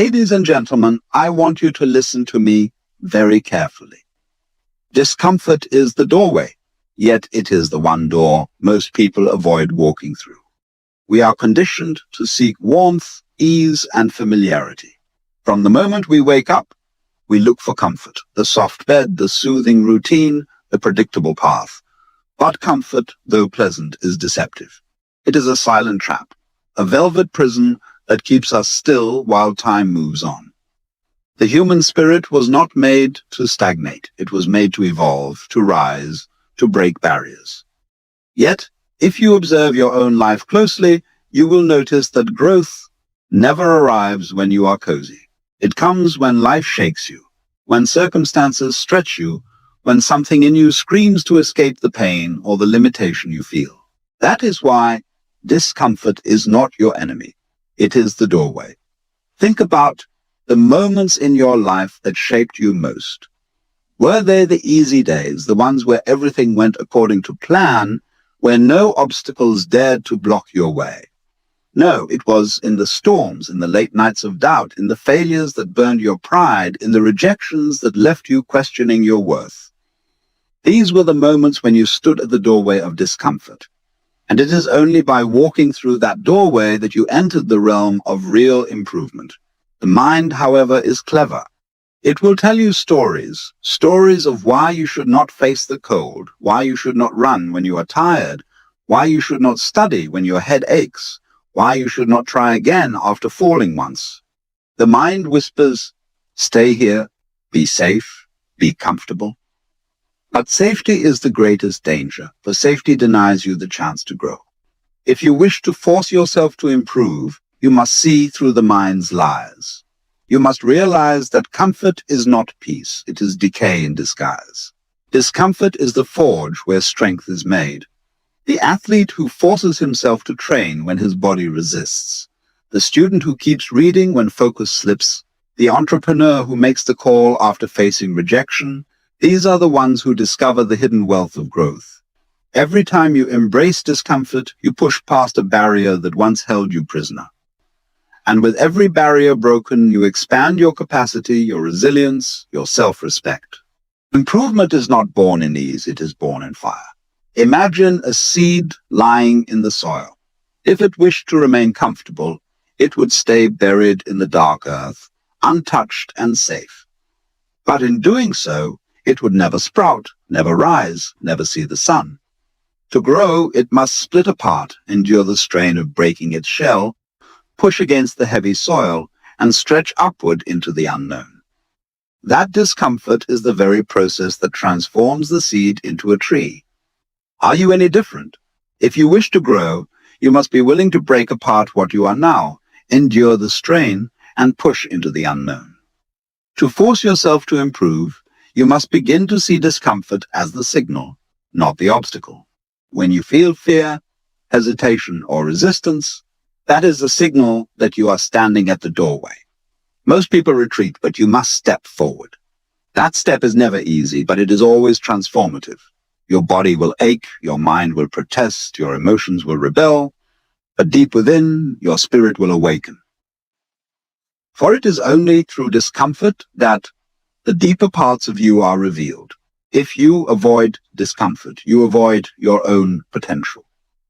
Ladies and gentlemen, I want you to listen to me very carefully. Discomfort is the doorway, yet it is the one door most people avoid walking through. We are conditioned to seek warmth, ease, and familiarity. From the moment we wake up, we look for comfort, the soft bed, the soothing routine, the predictable path. But comfort, though pleasant, is deceptive. It is a silent trap, a velvet prison that keeps us still while time moves on. The human spirit was not made to stagnate. It was made to evolve, to rise, to break barriers. Yet, if you observe your own life closely, you will notice that growth never arrives when you are cozy. It comes when life shakes you, when circumstances stretch you, when something in you screams to escape the pain or the limitation you feel. That is why discomfort is not your enemy. It is the doorway. Think about the moments in your life that shaped you most. Were they the easy days, the ones where everything went according to plan, where no obstacles dared to block your way? No, it was in the storms, in the late nights of doubt, in the failures that burned your pride, in the rejections that left you questioning your worth. These were the moments when you stood at the doorway of discomfort. And it is only by walking through that doorway that you entered the realm of real improvement. The mind, however, is clever. It will tell you stories of why you should not face the cold, why you should not run when you are tired, why you should not study when your head aches, why you should not try again after falling once. The mind whispers, stay here, be safe, be comfortable. But safety is the greatest danger, for safety denies you the chance to grow. If you wish to force yourself to improve, you must see through the mind's lies. You must realize that comfort is not peace, it is decay in disguise. Discomfort is the forge where strength is made. The athlete who forces himself to train when his body resists. The student who keeps reading when focus slips. The entrepreneur who makes the call after facing rejection. These are the ones who discover the hidden wealth of growth. Every time you embrace discomfort, you push past a barrier that once held you prisoner. And with every barrier broken, you expand your capacity, your resilience, your self-respect. Improvement is not born in ease, it is born in fire. Imagine a seed lying in the soil. If it wished to remain comfortable, it would stay buried in the dark earth, untouched and safe. But in doing so, it would never sprout, never rise, never see the sun. To grow, it must split apart, endure the strain of breaking its shell, push against the heavy soil, and stretch upward into the unknown. That discomfort is the very process that transforms the seed into a tree. Are you any different? If you wish to grow, you must be willing to break apart what you are now, endure the strain, and push into the unknown. To force yourself to improve, you must begin to see discomfort as the signal, not the obstacle. When you feel fear, hesitation, or resistance, that is the signal that you are standing at the doorway. Most people retreat, but you must step forward. That step is never easy, but it is always transformative. Your body will ache, your mind will protest, your emotions will rebel, but deep within, your spirit will awaken. For it is only through discomfort that the deeper parts of you are revealed. If you avoid discomfort, you avoid your own potential.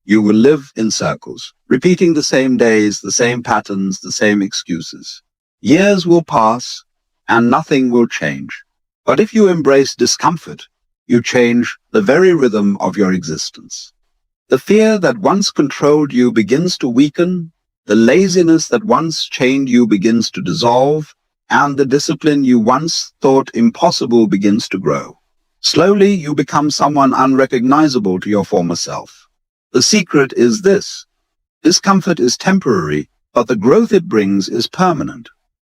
You will live in circles, repeating the same days, the same patterns, the same excuses. Years will pass, and nothing will change. But if you embrace discomfort, you change the very rhythm of your existence. The fear that once controlled you begins to weaken, the laziness that once chained you begins to dissolve, and the discipline you once thought impossible begins to grow. Slowly, you become someone unrecognizable to your former self. The secret is this: discomfort is temporary, but the growth it brings is permanent.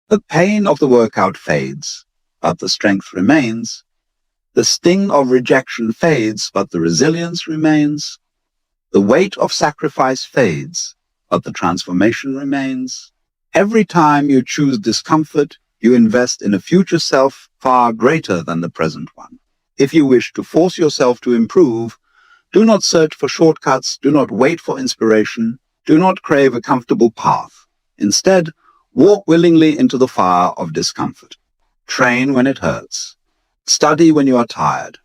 The pain of the workout fades, but the strength remains. The sting of rejection fades, but the resilience remains. The weight of sacrifice fades, but the transformation remains. Every time you choose discomfort, you invest in a future self far greater than the present one. If you wish to force yourself to improve, do not search for shortcuts, do not wait for inspiration, do not crave a comfortable path. Instead, Walk willingly into the fire of discomfort. Train when it hurts. Study when you are tired.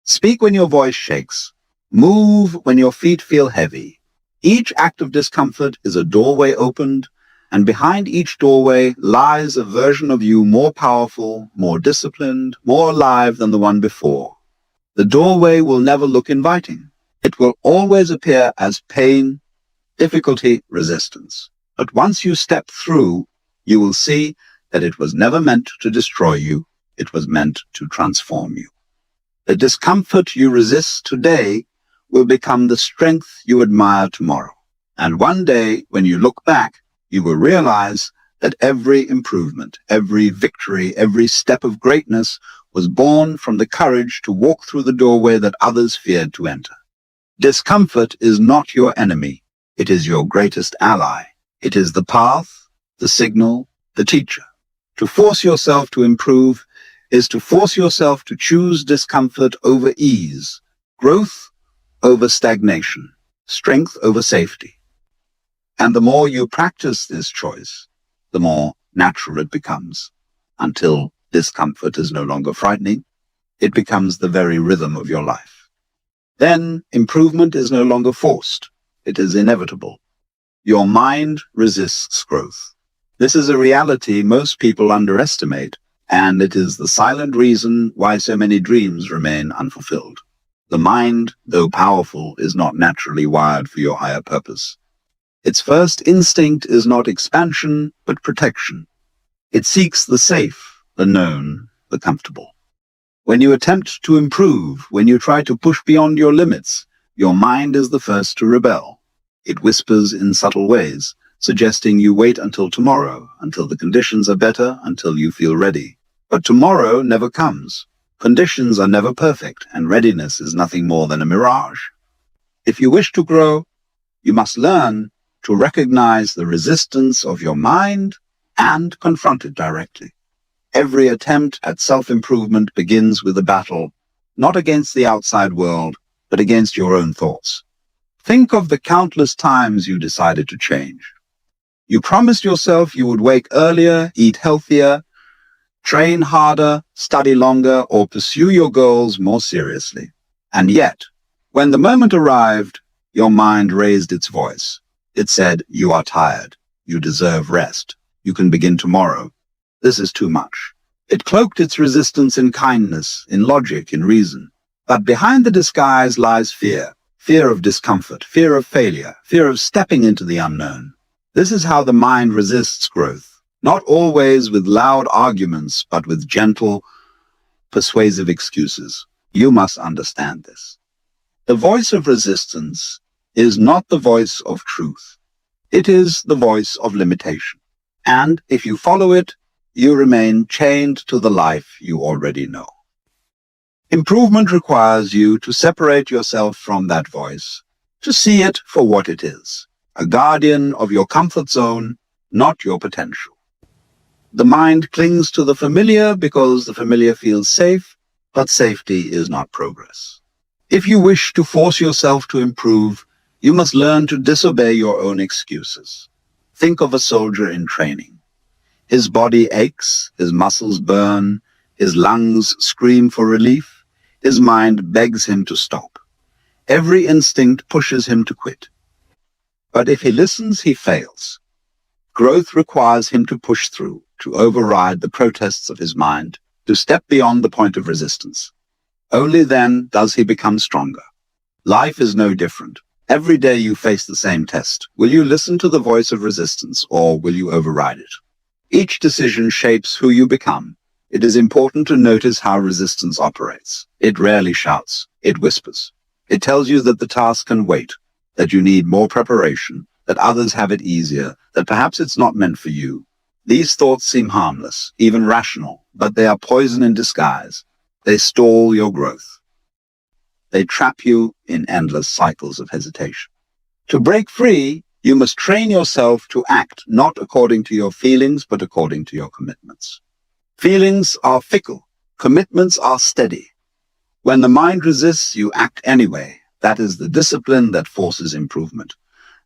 Speak when your voice shakes. Move when your feet feel heavy. Each act of discomfort is a doorway opened, and behind each doorway lies a version of you more powerful, more disciplined, more alive than the one before. The doorway will never look inviting. It will always appear as pain, difficulty, resistance. But once you step through, you will see that it was never meant to destroy you. It was meant to transform you. The discomfort you resist today will become the strength you admire tomorrow. And one day, when you look back, you will realize that every improvement, every victory, every step of greatness was born from the courage to walk through the doorway that others feared to enter. Discomfort is not your enemy. It is your greatest ally. It is the path, the signal, the teacher. To force yourself to improve is to force yourself to choose discomfort over ease, growth over stagnation, strength over safety. And the more you practice this choice, the more natural it becomes, until discomfort is no longer frightening. It becomes the very rhythm of your life. Then improvement is no longer forced. It is inevitable. Your mind resists growth. This is a reality most people underestimate, and it is the silent reason why so many dreams remain unfulfilled. The mind, though powerful, is not naturally wired for your higher purpose. Its first instinct is not expansion, but protection. It seeks the safe, the known, the comfortable. When you attempt to improve, when you try to push beyond your limits, your mind is the first to rebel. It whispers in subtle ways, suggesting you wait until tomorrow, until the conditions are better, until you feel ready. But tomorrow never comes. Conditions are never perfect, and readiness is nothing more than a mirage. If you wish to grow, you must learn to recognize the resistance of your mind and confront it directly. Every attempt at self-improvement begins with a battle, not against the outside world, but against your own thoughts. Think of the countless times you decided to change. You promised yourself you would wake earlier, eat healthier, train harder, study longer, or pursue your goals more seriously. And yet, when the moment arrived, your mind raised its voice. It said, "You are tired. You deserve rest. You can begin tomorrow. This is too much." It cloaked its resistance in kindness, in logic, in reason. But behind the disguise lies fear. Fear of discomfort, fear of failure, fear of stepping into the unknown. This is how the mind resists growth. Not always with loud arguments, but with gentle, persuasive excuses. You must understand this. The voice of resistance is not the voice of truth. It is the voice of limitation. And if you follow it, you remain chained to the life you already know. Improvement requires you to separate yourself from that voice, to see it for what it is, a guardian of your comfort zone, not your potential. The mind clings to the familiar because the familiar feels safe, but safety is not progress. If you wish to force yourself to improve, you must learn to disobey your own excuses. Think of a soldier in training. His body aches, his muscles burn, his lungs scream for relief, his mind begs him to stop. Every instinct pushes him to quit. But if he listens, he fails. Growth requires him to push through, to override the protests of his mind, to step beyond the point of resistance. Only then does he become stronger. Life is no different. Every day you face the same test. Will you listen to the voice of resistance, or will you override it? Each decision shapes who you become. It is important to notice how resistance operates. It rarely shouts. It whispers. It tells you that the task can wait, that you need more preparation, that others have it easier, that perhaps it's not meant for you. These thoughts seem harmless, even rational, but they are poison in disguise. They stall your growth. They trap you in endless cycles of hesitation. To break free, you must train yourself to act not according to your feelings, but according to your commitments. Feelings are fickle. Commitments are steady. When the mind resists, you act anyway. That is the discipline that forces improvement.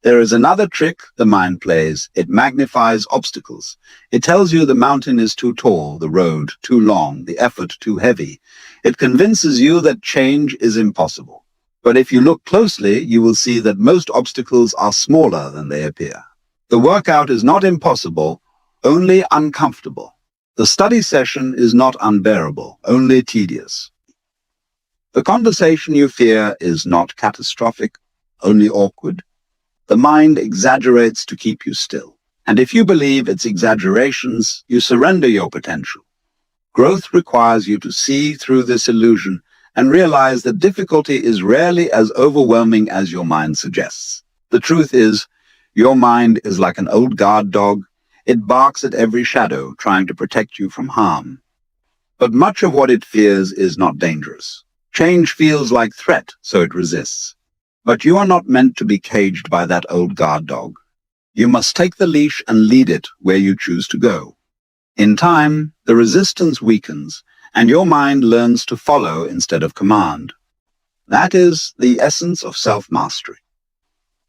There is another trick the mind plays. It magnifies obstacles. It tells you the mountain is too tall, the road too long, the effort too heavy. It convinces you that change is impossible. But if you look closely, you will see that most obstacles are smaller than they appear. The workout is not impossible, only uncomfortable. The study session is not unbearable, only tedious. The conversation you fear is not catastrophic, only awkward. The mind exaggerates to keep you still. And if you believe its exaggerations, you surrender your potential. Growth requires you to see through this illusion and realize that difficulty is rarely as overwhelming as your mind suggests. The truth is, your mind is like an old guard dog. It barks at every shadow, trying to protect you from harm. But much of what it fears is not dangerous. Change feels like threat, so it resists. But you are not meant to be caged by that old guard dog. You must take the leash and lead it where you choose to go. In time, the resistance weakens, and your mind learns to follow instead of command. That is the essence of self-mastery.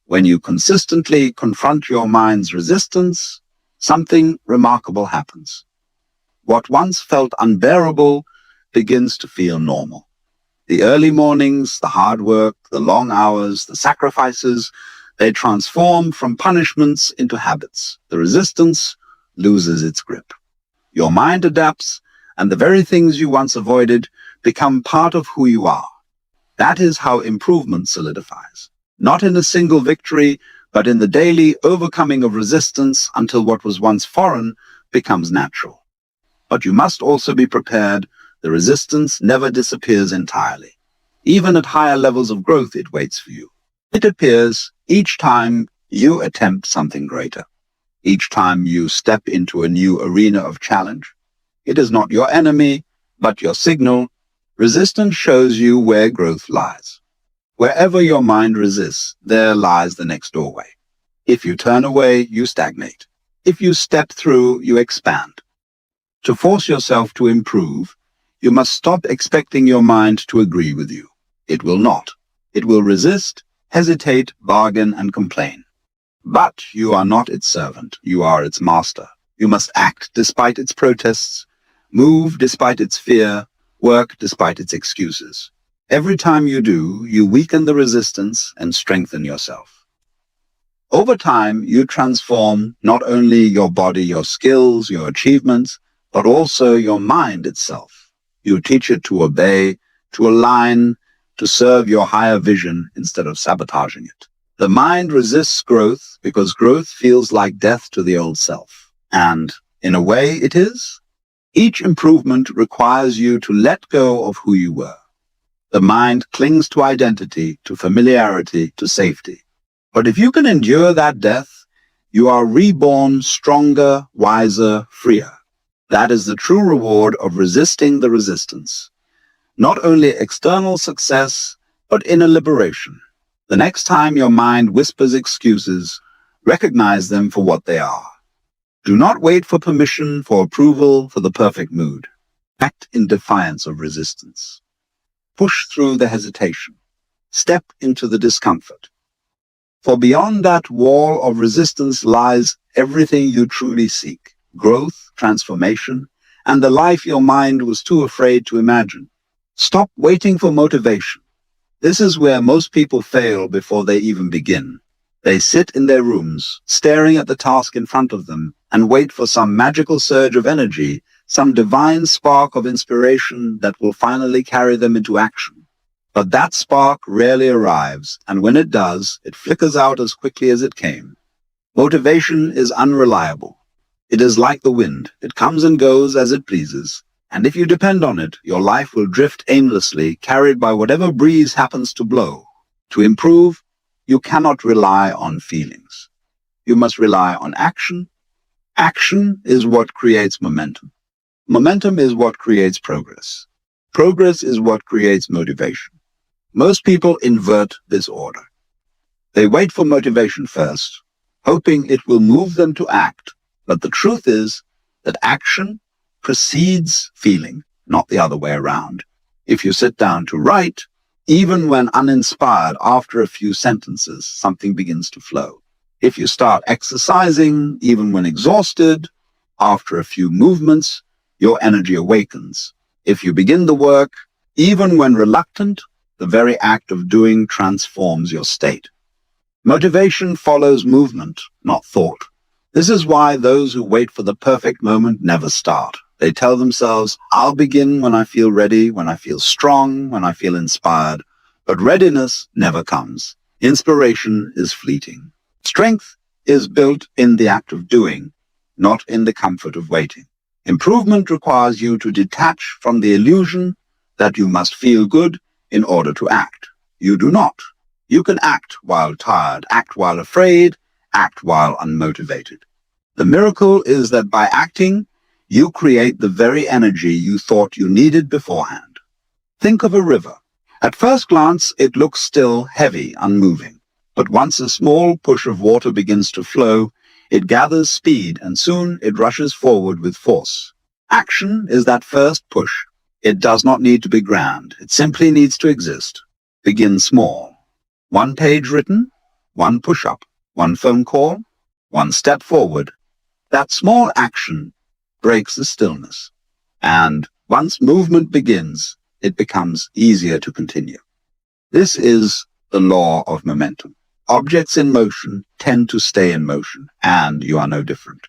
When you consistently confront your mind's resistance, something remarkable happens. What once felt unbearable begins to feel normal. The early mornings, the hard work, the long hours, the sacrifices, they transform from punishments into habits. The resistance loses its grip. Your mind adapts, and the very things you once avoided become part of who you are. That is how improvement solidifies. Not in a single victory, but in the daily overcoming of resistance until what was once foreign becomes natural. But you must also be prepared. The resistance never disappears entirely. Even at higher levels of growth, it waits for you. It appears each time you attempt something greater. Each time you step into a new arena of challenge. It is not your enemy, but your signal. Resistance shows you where growth lies. Wherever your mind resists, there lies the next doorway. If you turn away, you stagnate. If you step through, you expand. To force yourself to improve, you must stop expecting your mind to agree with you. It will not. It will resist, hesitate, bargain, and complain. But you are not its servant. You are its master. You must act despite its protests, move despite its fear, work despite its excuses. Every time you do, you weaken the resistance and strengthen yourself. Over time, you transform not only your body, your skills, your achievements, but also your mind itself. You teach it to obey, to align, to serve your higher vision instead of sabotaging it. The mind resists growth because growth feels like death to the old self. And in a way, it is. Each improvement requires you to let go of who you were. The mind clings to identity, to familiarity, to safety. But if you can endure that death, you are reborn stronger, wiser, freer. That is the true reward of resisting the resistance. Not only external success, but inner liberation. The next time your mind whispers excuses, recognize them for what they are. Do not wait for permission, for approval, for the perfect mood. Act in defiance of resistance. Push through the hesitation. Step into the discomfort. For beyond that wall of resistance lies everything you truly seek. Growth, transformation, and the life your mind was too afraid to imagine. Stop waiting for motivation. This is where most people fail before they even begin. They sit in their rooms, staring at the task in front of them, and wait for some magical surge of energy, some divine spark of inspiration that will finally carry them into action. But that spark rarely arrives, and when it does, it flickers out as quickly as it came. Motivation is unreliable. It is like the wind. It comes and goes as it pleases. And if you depend on it, your life will drift aimlessly, carried by whatever breeze happens to blow. To improve, you cannot rely on feelings. You must rely on action. Action is what creates momentum. Momentum is what creates progress. Progress is what creates motivation. Most people invert this order. They wait for motivation first, hoping it will move them to act. But the truth is that action precedes feeling, not the other way around. If you sit down to write, even when uninspired, after a few sentences, something begins to flow. If you start exercising, even when exhausted, after a few movements, your energy awakens. If you begin the work, even when reluctant, the very act of doing transforms your state. Motivation follows movement, not thought. This is why those who wait for the perfect moment never start. They tell themselves, I'll begin when I feel ready, when I feel strong, when I feel inspired. But readiness never comes. Inspiration is fleeting. Strength is built in the act of doing, not in the comfort of waiting. Improvement requires you to detach from the illusion that you must feel good in order to act. You do not. You can act while tired, act while afraid, act while unmotivated. The miracle is that by acting, you create the very energy you thought you needed beforehand. Think of a river. At first glance, it looks still, heavy, unmoving. But once a small push of water begins to flow, it gathers speed and soon it rushes forward with force. Action is that first push. It does not need to be grand. It simply needs to exist. Begin small. One page written, one push-up, one phone call, one step forward. That small action breaks the stillness. And once movement begins, it becomes easier to continue. This is the law of momentum. Objects in motion tend to stay in motion, and you are no different.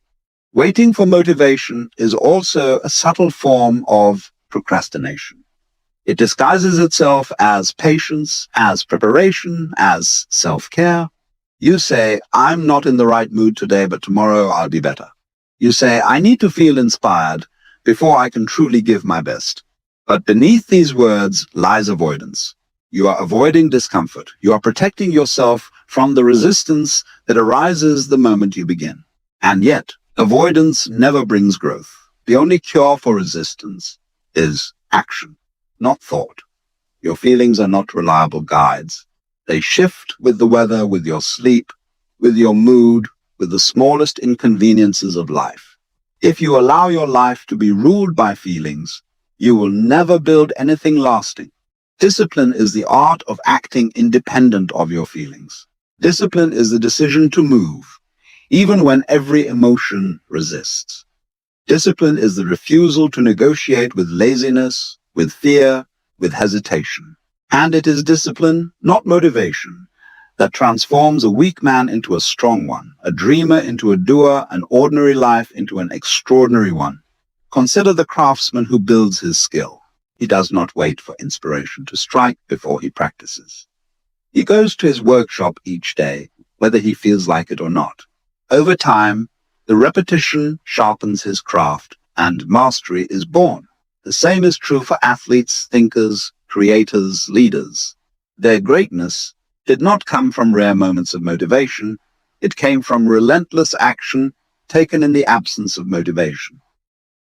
Waiting for motivation is also a subtle form of procrastination. It disguises itself as patience, as preparation, as self-care. You say, I'm not in the right mood today, but tomorrow I'll be better. You say, I need to feel inspired before I can truly give my best. But beneath these words lies avoidance. You are avoiding discomfort. You are protecting yourself from the resistance that arises the moment you begin. And yet, avoidance never brings growth. The only cure for resistance is action, not thought. Your feelings are not reliable guides. They shift with the weather, with your sleep, with your mood, with the smallest inconveniences of life. If you allow your life to be ruled by feelings, you will never build anything lasting. Discipline is the art of acting independent of your feelings. Discipline is the decision to move, even when every emotion resists. Discipline is the refusal to negotiate with laziness, with fear, with hesitation. And it is discipline, not motivation, that transforms a weak man into a strong one, a dreamer into a doer, an ordinary life into an extraordinary one. Consider the craftsman who builds his skill. He does not wait for inspiration to strike before he practices. He goes to his workshop each day, whether he feels like it or not. Over time, the repetition sharpens his craft, and mastery is born. The same is true for athletes, thinkers, creators, leaders. Their greatness did not come from rare moments of motivation. It came from relentless action taken in the absence of motivation.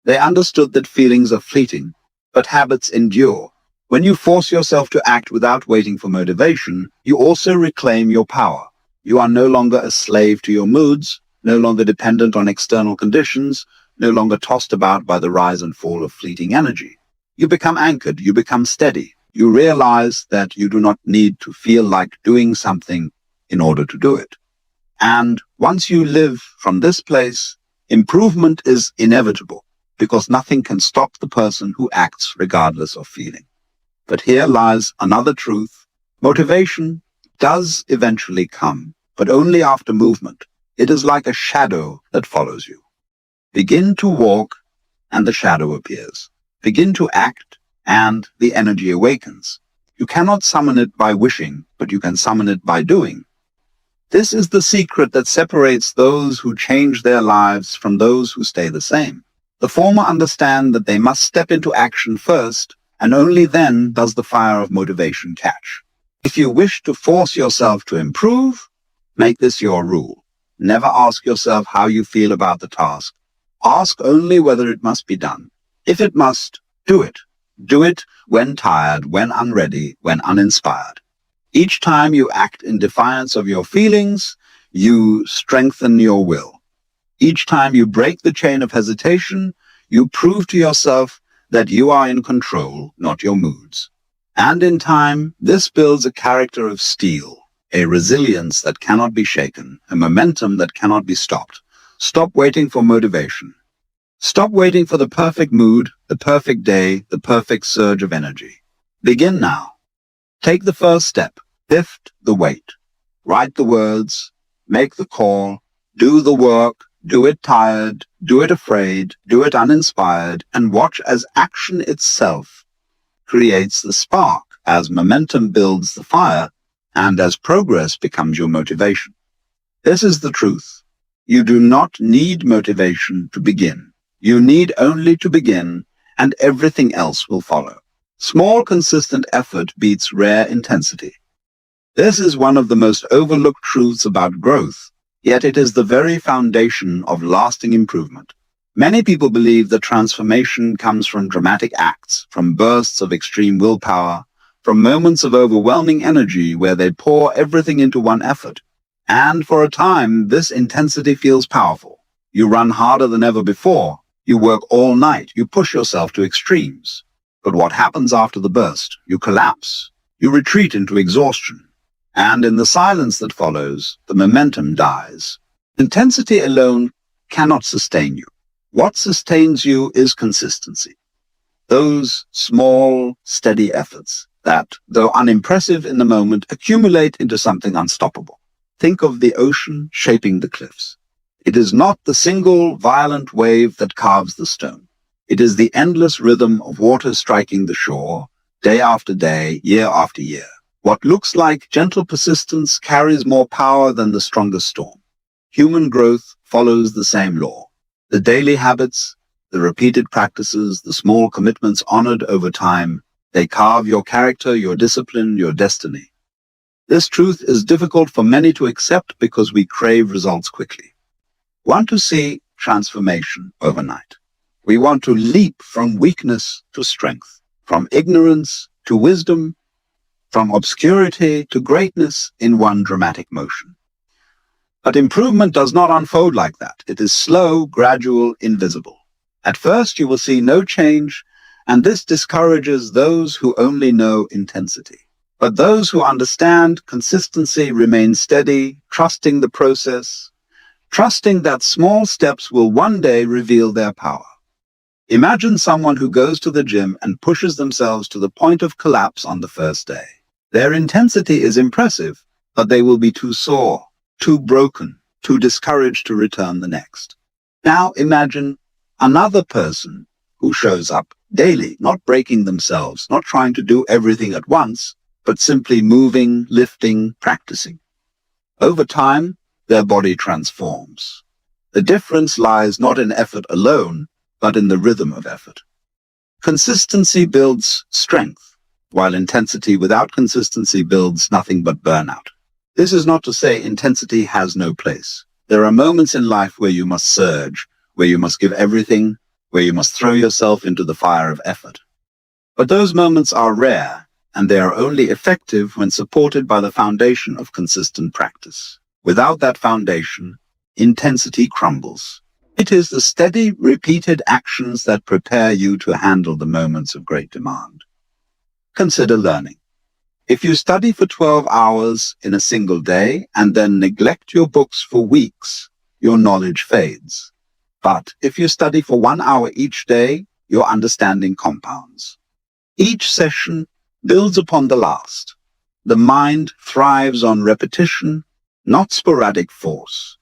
They understood that feelings are fleeting, but habits endure. When you force yourself to act without waiting for motivation, you also reclaim your power. You are no longer a slave to your moods, no longer dependent on external conditions, no longer tossed about by the rise and fall of fleeting energy. You become anchored, you become steady. You realize that you do not need to feel like doing something in order to do it. And once you live from this place, improvement is inevitable, because nothing can stop the person who acts regardless of feeling. But here lies another truth. Motivation does eventually come, but only after movement. It is like a shadow that follows you. Begin to walk, and the shadow appears. Begin to act, and the energy awakens. You cannot summon it by wishing, but you can summon it by doing. This is the secret that separates those who change their lives from those who stay the same. The former understand that they must step into action first, and only then does the fire of motivation catch. If you wish to force yourself to improve, make this your rule. Never ask yourself how you feel about the task. Ask only whether it must be done. If it must, do it. Do it when tired, when unready, when uninspired. Each time you act in defiance of your feelings, you strengthen your will. Each time you break the chain of hesitation, you prove to yourself that you are in control, not your moods. And in time, this builds a character of steel. a resilience that cannot be shaken, a momentum that cannot be stopped. Stop waiting for motivation. Stop waiting for the perfect mood, the perfect day, the perfect surge of energy. Begin now. Take the first step. Lift the weight. Write the words. Make the call. Do the work. Do it tired. Do it afraid. Do it uninspired. And watch as action itself creates the spark, as momentum builds the fire, and as progress becomes your motivation. This is the truth. You do not need motivation to begin. You need only to begin, and everything else will follow. Small, consistent effort beats rare intensity. This is one of the most overlooked truths about growth, yet it is the very foundation of lasting improvement. Many people believe that transformation comes from dramatic acts, from bursts of extreme willpower, from moments of overwhelming energy where they pour everything into one effort. And for a time, this intensity feels powerful. You run harder than ever before. You work all night. You push yourself to extremes. But what happens after the burst? You collapse. You retreat into exhaustion. And in the silence that follows, the momentum dies. Intensity alone cannot sustain you. What sustains you is consistency. Those small, steady efforts that, though unimpressive in the moment, accumulate into something unstoppable. Think of the ocean shaping the cliffs. It is not the single violent wave that carves the stone. It is the endless rhythm of water striking the shore, day after day, year after year. What looks like gentle persistence carries more power than the strongest storm. Human growth follows the same law. The daily habits, the repeated practices, the small commitments honored over time, they carve your character, your discipline, your destiny. This truth is difficult for many to accept because we crave results quickly. Want to see transformation overnight. We want to leap from weakness to strength, from ignorance to wisdom, from obscurity to greatness in one dramatic motion. But improvement does not unfold like that. It is slow, gradual, invisible. At first, you will see no change, and this discourages those who only know intensity. But those who understand consistency remain steady, trusting the process, trusting that small steps will one day reveal their power. Imagine someone who goes to the gym and pushes themselves to the point of collapse on the first day. Their intensity is impressive, but they will be too sore, too broken, too discouraged to return the next. Now imagine another person who shows up daily, not breaking themselves, not trying to do everything at once, but simply moving, lifting, practicing. Over time, their body transforms. The difference lies not in effort alone, but in the rhythm of effort. Consistency builds strength, while intensity without consistency builds nothing but burnout. This is not to say intensity has no place. There are moments in life where you must surge, where you must give everything, where you must throw yourself into the fire of effort. But those moments are rare, and they are only effective when supported by the foundation of consistent practice. Without that foundation, intensity crumbles. It is the steady, repeated actions that prepare you to handle the moments of great demand. Consider learning. If you study for 12 hours in a single day and then neglect your books for weeks, your knowledge fades. But if you study for 1 hour each day, your understanding compounds. Each session builds upon the last. The mind thrives on repetition, not sporadic force.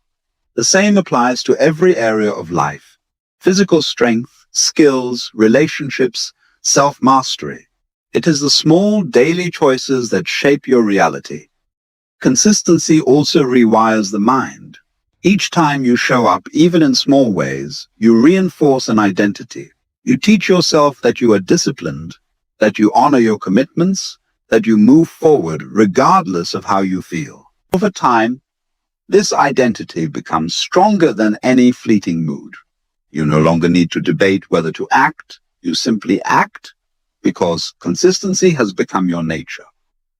The same applies to every area of life: physical strength, skills, relationships, self-mastery. It is the small daily choices that shape your reality. Consistency also rewires the mind. Each time you show up, even in small ways, you reinforce an identity. You teach yourself that you are disciplined, that you honor your commitments, that you move forward regardless of how you feel. Over time, this identity becomes stronger than any fleeting mood. You no longer need to debate whether to act. You simply act because consistency has become your nature.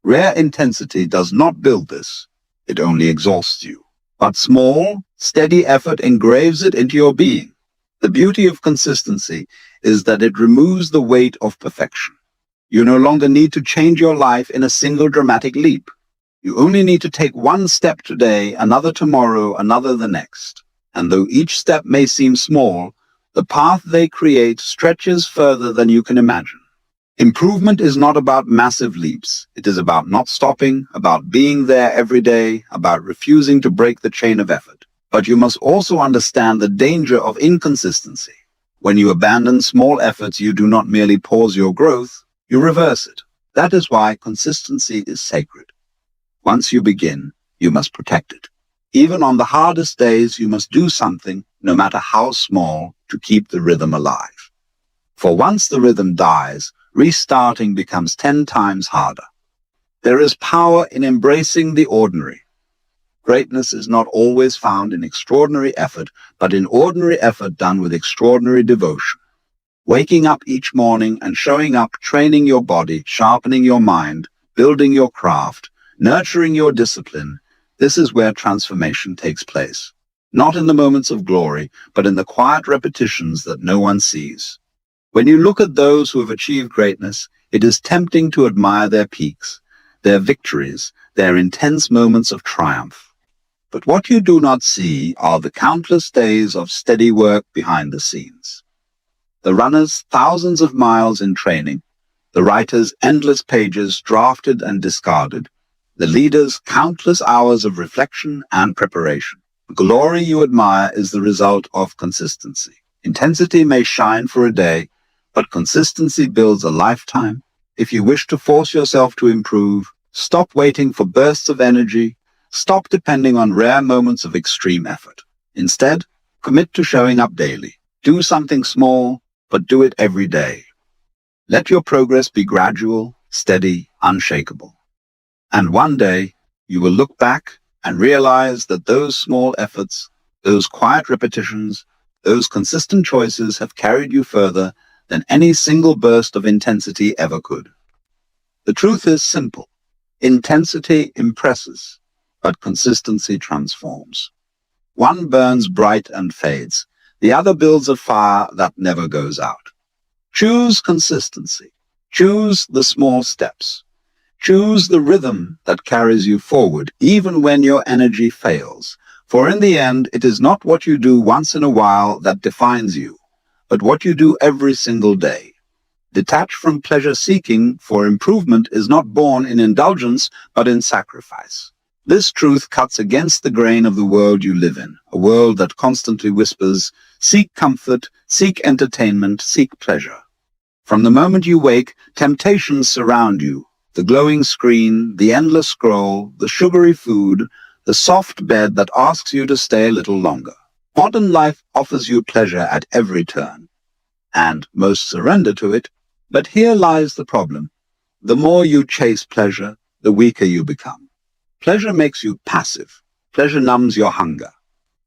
Rare intensity does not build this. It only exhausts you. But small, steady effort engraves it into your being. The beauty of consistency is that it removes the weight of perfection. You no longer need to change your life in a single dramatic leap. You only need to take one step today, another tomorrow, another the next. And though each step may seem small, the path they create stretches further than you can imagine. Improvement is not about massive leaps. It is about not stopping, about being there every day, about refusing to break the chain of effort. But you must also understand the danger of inconsistency. When you abandon small efforts, you do not merely pause your growth, you reverse it. That is why consistency is sacred. Once you begin, you must protect it. Even on the hardest days, you must do something, no matter how small, to keep the rhythm alive. For once the rhythm dies, restarting becomes 10 times harder. There is power in embracing the ordinary. Greatness is not always found in extraordinary effort, but in ordinary effort done with extraordinary devotion. Waking up each morning and showing up, training your body, sharpening your mind, building your craft, nurturing your discipline, this is where transformation takes place. Not in the moments of glory, but in the quiet repetitions that no one sees. When you look at those who have achieved greatness, it is tempting to admire their peaks, their victories, their intense moments of triumph. But what you do not see are the countless days of steady work behind the scenes. The runners' thousands of miles in training, the writers' endless pages drafted and discarded, the leaders' countless hours of reflection and preparation. The glory you admire is the result of consistency. Intensity may shine for a day, but consistency builds a lifetime. If you wish to force yourself to improve, stop waiting for bursts of energy, stop depending on rare moments of extreme effort. Instead, commit to showing up daily. Do something small, but do it every day. Let your progress be gradual, steady, unshakable. And one day, you will look back and realize that those small efforts, those quiet repetitions, those consistent choices have carried you further than any single burst of intensity ever could. The truth is simple. Intensity impresses, but consistency transforms. One burns bright and fades. The other builds a fire that never goes out. Choose consistency. Choose the small steps. Choose the rhythm that carries you forward, even when your energy fails. For in the end, it is not what you do once in a while that defines you, but what you do every single day. Detached from pleasure-seeking for improvement is not born in indulgence, but in sacrifice. This truth cuts against the grain of the world you live in, a world that constantly whispers, seek comfort, seek entertainment, seek pleasure. From the moment you wake, temptations surround you. The glowing screen, the endless scroll, the sugary food, the soft bed that asks you to stay a little longer. Modern life offers you pleasure at every turn, and most surrender to it. But here lies the problem. The more you chase pleasure, the weaker you become. Pleasure makes you passive. Pleasure numbs your hunger.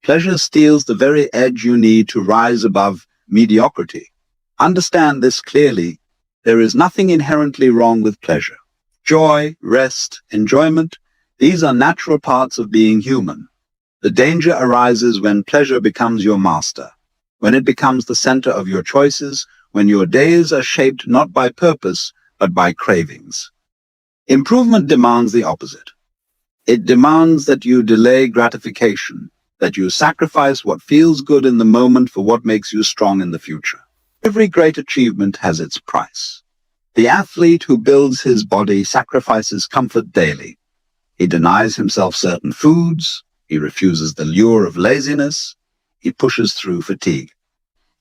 Pleasure steals the very edge you need to rise above mediocrity. Understand this clearly. There is nothing inherently wrong with pleasure. Joy, rest, enjoyment, these are natural parts of being human. The danger arises when pleasure becomes your master, when it becomes the center of your choices, when your days are shaped not by purpose, but by cravings. Improvement demands the opposite. It demands that you delay gratification, that you sacrifice what feels good in the moment for what makes you strong in the future. Every great achievement has its price. The athlete who builds his body sacrifices comfort daily. He denies himself certain foods. He refuses the lure of laziness. He pushes through fatigue.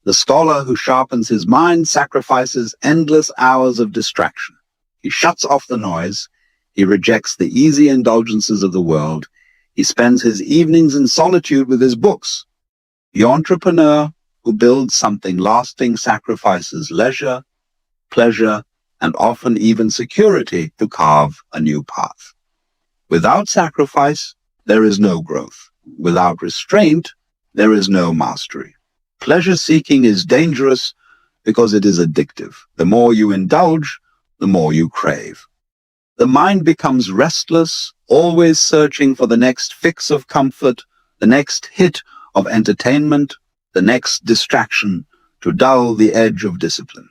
The scholar who sharpens his mind sacrifices endless hours of distraction. He shuts off the noise. He rejects the easy indulgences of the world. He spends his evenings in solitude with his books. The entrepreneur who builds something lasting sacrifices leisure, pleasure, and often even security to carve a new path. Without sacrifice, there is no growth. Without restraint, there is no mastery. Pleasure-seeking is dangerous because it is addictive. The more you indulge, the more you crave. The mind becomes restless, always searching for the next fix of comfort, the next hit of entertainment, the next distraction to dull the edge of discipline.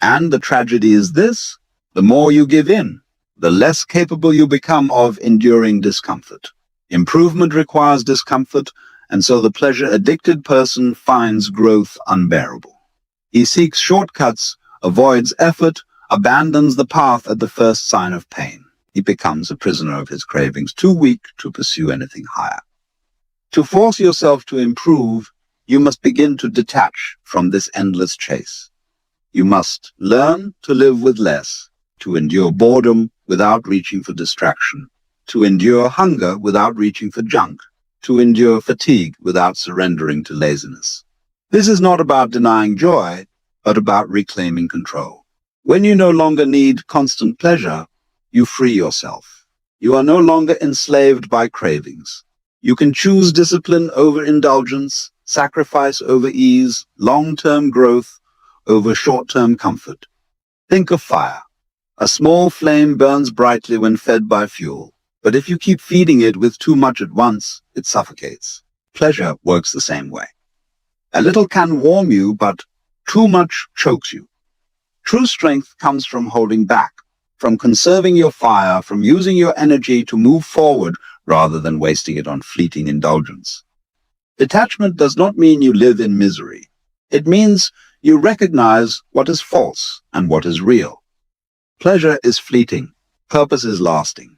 And the tragedy is this: the more you give in, the less capable you become of enduring discomfort. Improvement requires discomfort, and so the pleasure-addicted person finds growth unbearable. He seeks shortcuts, avoids effort, abandons the path at the first sign of pain. He becomes a prisoner of his cravings, too weak to pursue anything higher. To force yourself to improve, you must begin to detach from this endless chase. You must learn to live with less, to endure boredom without reaching for distraction, to endure hunger without reaching for junk, to endure fatigue without surrendering to laziness. This is not about denying joy, but about reclaiming control. When you no longer need constant pleasure, you free yourself. You are no longer enslaved by cravings. You can choose discipline over indulgence, sacrifice over ease, long-term growth over short-term comfort. Think of fire. A small flame burns brightly when fed by fuel, but if you keep feeding it with too much at once, it suffocates. Pleasure works the same way. A little can warm you, but too much chokes you. True strength comes from holding back, from conserving your fire, from using your energy to move forward rather than wasting it on fleeting indulgence. Detachment does not mean you live in misery. It means you recognize what is false and what is real. Pleasure is fleeting. Purpose is lasting.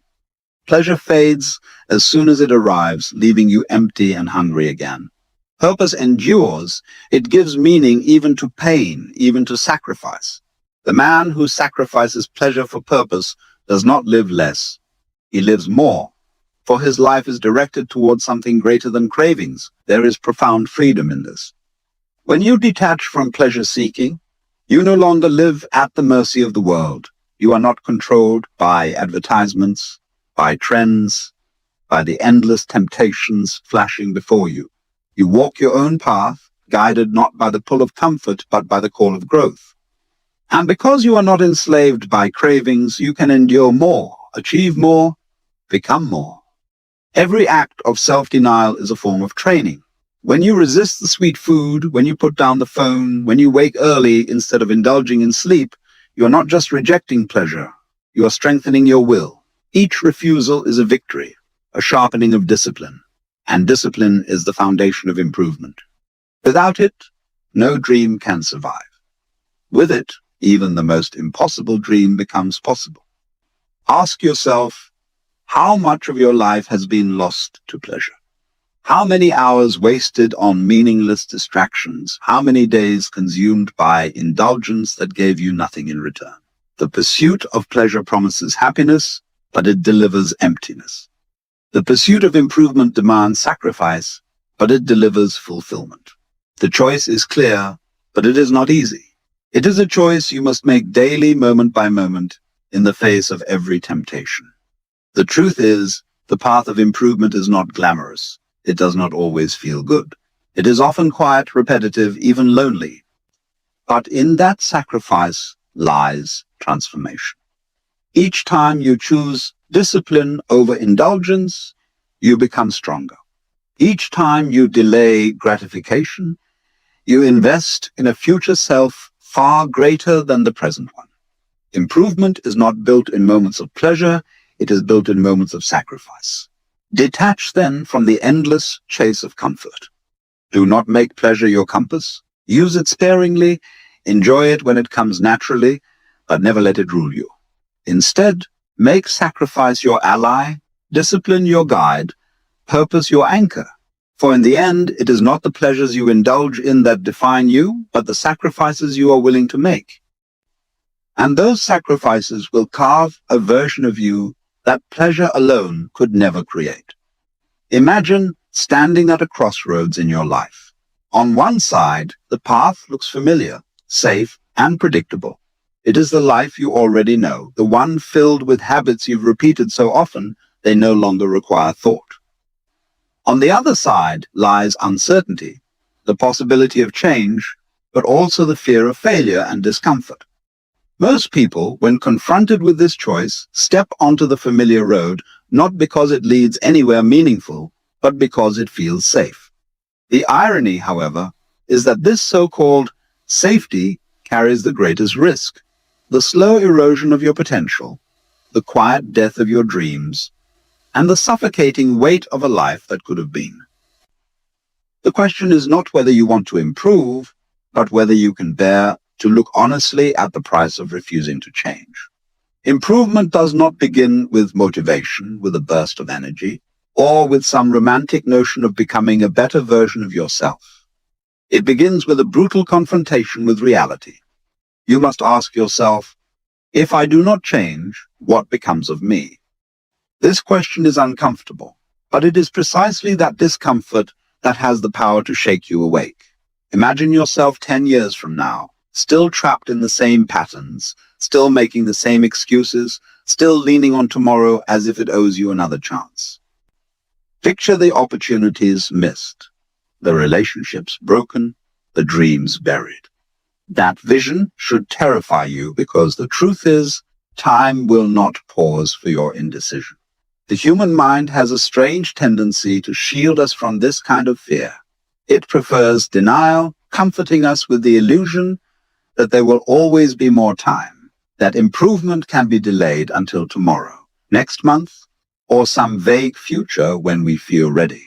Pleasure fades as soon as it arrives, leaving you empty and hungry again. Purpose endures. It gives meaning even to pain, even to sacrifice. The man who sacrifices pleasure for purpose does not live less. He lives more, for his life is directed towards something greater than cravings. There is profound freedom in this. When you detach from pleasure-seeking, you no longer live at the mercy of the world. You are not controlled by advertisements, by trends, by the endless temptations flashing before you. You walk your own path, guided not by the pull of comfort, but by the call of growth. And because you are not enslaved by cravings, you can endure more, achieve more, become more. Every act of self-denial is a form of training. When you resist the sweet food, when you put down the phone, when you wake early instead of indulging in sleep, you are not just rejecting pleasure, you are strengthening your will. Each refusal is a victory, a sharpening of discipline, and discipline is the foundation of improvement. Without it, no dream can survive. With it, even the most impossible dream becomes possible. Ask yourself, how much of your life has been lost to pleasure? How many hours wasted on meaningless distractions? How many days consumed by indulgence that gave you nothing in return? The pursuit of pleasure promises happiness, but it delivers emptiness. The pursuit of improvement demands sacrifice, but it delivers fulfillment. The choice is clear, but it is not easy. It is a choice you must make daily, moment by moment, in the face of every temptation. The truth is, the path of improvement is not glamorous. It does not always feel good. It is often quiet, repetitive, even lonely. But in that sacrifice lies transformation. Each time you choose discipline over indulgence, you become stronger. Each time you delay gratification, you invest in a future self far greater than the present one. Improvement is not built in moments of pleasure, it is built in moments of sacrifice. Detach then from the endless chase of comfort. Do not make pleasure your compass. Use it sparingly, enjoy it when it comes naturally, but never let it rule you. Instead, make sacrifice your ally, discipline your guide, purpose your anchor. For in the end, it is not the pleasures you indulge in that define you, but the sacrifices you are willing to make. And those sacrifices will carve a version of you that pleasure alone could never create. Imagine standing at a crossroads in your life. On one side, the path looks familiar, safe, and predictable. It is the life you already know, the one filled with habits you've repeated so often they no longer require thought. On the other side lies uncertainty, the possibility of change, but also the fear of failure and discomfort. Most people, when confronted with this choice, step onto the familiar road, not because it leads anywhere meaningful, but because it feels safe. The irony, however, is that this so-called safety carries the greatest risk, the slow erosion of your potential, the quiet death of your dreams, and the suffocating weight of a life that could have been. The question is not whether you want to improve, but whether you can bear to look honestly at the price of refusing to change. Improvement does not begin with motivation, with a burst of energy, or with some romantic notion of becoming a better version of yourself. It begins with a brutal confrontation with reality. You must ask yourself, if I do not change, what becomes of me? This question is uncomfortable, but it is precisely that discomfort that has the power to shake you awake. Imagine yourself 10 years from now, still trapped in the same patterns, still making the same excuses, still leaning on tomorrow as if it owes you another chance. Picture the opportunities missed, the relationships broken, the dreams buried. That vision should terrify you because the truth is, time will not pause for your indecision. The human mind has a strange tendency to shield us from this kind of fear. It prefers denial, comforting us with the illusion that there will always be more time, that improvement can be delayed until tomorrow, next month, or some vague future when we feel ready.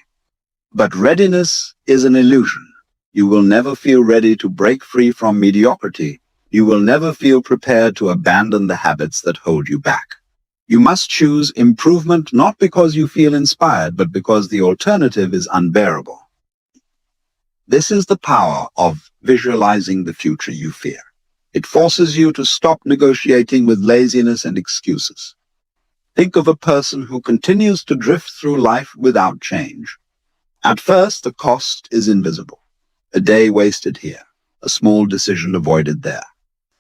But readiness is an illusion. You will never feel ready to break free from mediocrity. You will never feel prepared to abandon the habits that hold you back. You must choose improvement not because you feel inspired, but because the alternative is unbearable. This is the power of visualizing the future you fear. It forces you to stop negotiating with laziness and excuses. Think of a person who continues to drift through life without change. At first, the cost is invisible. A day wasted here, a small decision avoided there.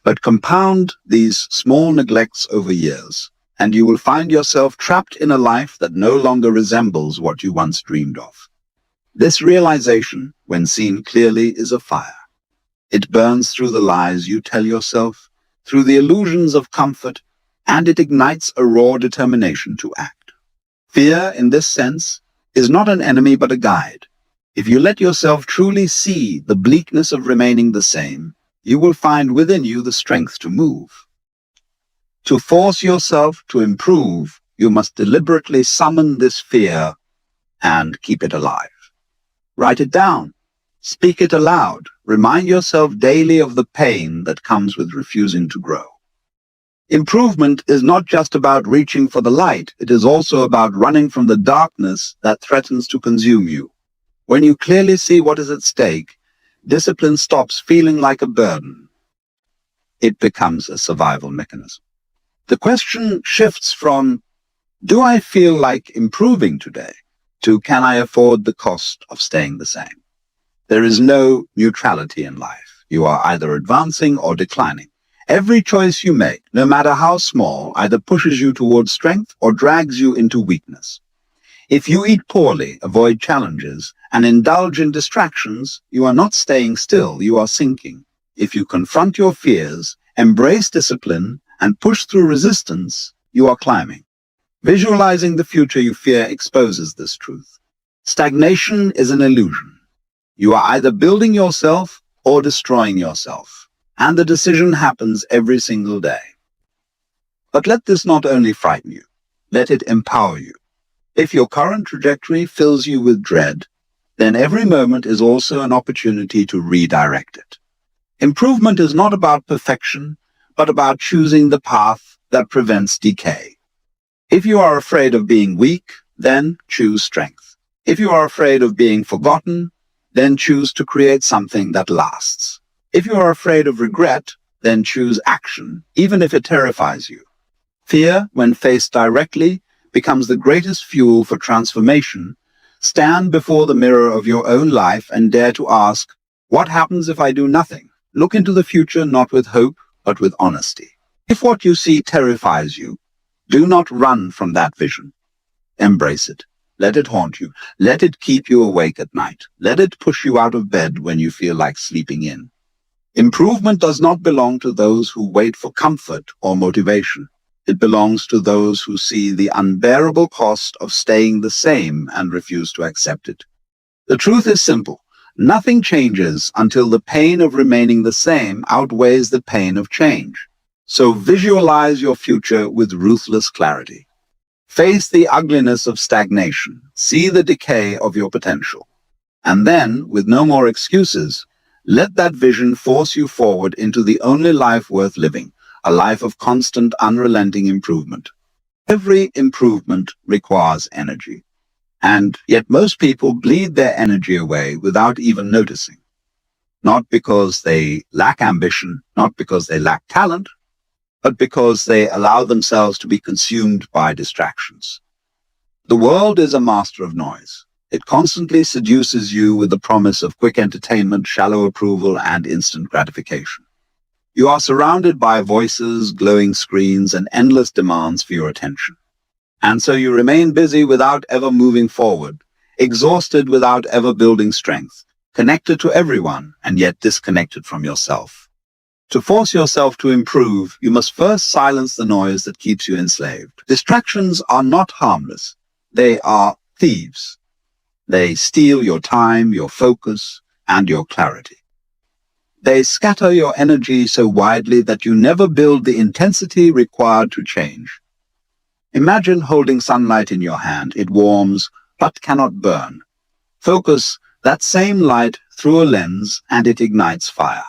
But compound these small neglects over years, and you will find yourself trapped in a life that no longer resembles what you once dreamed of. This realization, when seen clearly, is a fire. It burns through the lies you tell yourself, through the illusions of comfort, and it ignites a raw determination to act. Fear, in this sense, is not an enemy but a guide. If you let yourself truly see the bleakness of remaining the same, you will find within you the strength to move. To force yourself to improve, you must deliberately summon this fear and keep it alive. Write it down. Speak it aloud. Remind yourself daily of the pain that comes with refusing to grow. Improvement is not just about reaching for the light. It is also about running from the darkness that threatens to consume you. When you clearly see what is at stake, discipline stops feeling like a burden. It becomes a survival mechanism. The question shifts from, do I feel like improving today, to can I afford the cost of staying the same? There is no neutrality in life. You are either advancing or declining. Every choice you make, no matter how small, either pushes you towards strength or drags you into weakness. If you eat poorly, avoid challenges, and indulge in distractions, you are not staying still, you are sinking. If you confront your fears, embrace discipline, and push through resistance, you are climbing. Visualizing the future you fear exposes this truth. Stagnation is an illusion. You are either building yourself or destroying yourself, and the decision happens every single day. But let this not only frighten you, let it empower you. If your current trajectory fills you with dread, then every moment is also an opportunity to redirect it. Improvement is not about perfection, but about choosing the path that prevents decay. If you are afraid of being weak, then choose strength. If you are afraid of being forgotten, then choose to create something that lasts. If you are afraid of regret, then choose action, even if it terrifies you. Fear, when faced directly, becomes the greatest fuel for transformation. Stand before the mirror of your own life and dare to ask, what happens if I do nothing? Look into the future not with hope, but with honesty. If what you see terrifies you, do not run from that vision. Embrace it. Let it haunt you. Let it keep you awake at night. Let it push you out of bed when you feel like sleeping in. Improvement does not belong to those who wait for comfort or motivation. It belongs to those who see the unbearable cost of staying the same and refuse to accept it. The truth is simple. Nothing changes until the pain of remaining the same outweighs the pain of change. So visualize your future with ruthless clarity. Face the ugliness of stagnation. See the decay of your potential. And then, with no more excuses, let that vision force you forward into the only life worth living, a life of constant, unrelenting improvement. Every improvement requires energy. And yet most people bleed their energy away without even noticing. Not because they lack ambition, not because they lack talent, but because they allow themselves to be consumed by distractions. The world is a master of noise. It constantly seduces you with the promise of quick entertainment, shallow approval, and instant gratification. You are surrounded by voices, glowing screens, and endless demands for your attention. And so you remain busy without ever moving forward, exhausted without ever building strength, connected to everyone, and yet disconnected from yourself. To force yourself to improve, you must first silence the noise that keeps you enslaved. Distractions are not harmless. They are thieves. They steal your time, your focus, and your clarity. They scatter your energy so widely that you never build the intensity required to change. Imagine holding sunlight in your hand. It warms, but cannot burn. Focus that same light through a lens, and it ignites fire.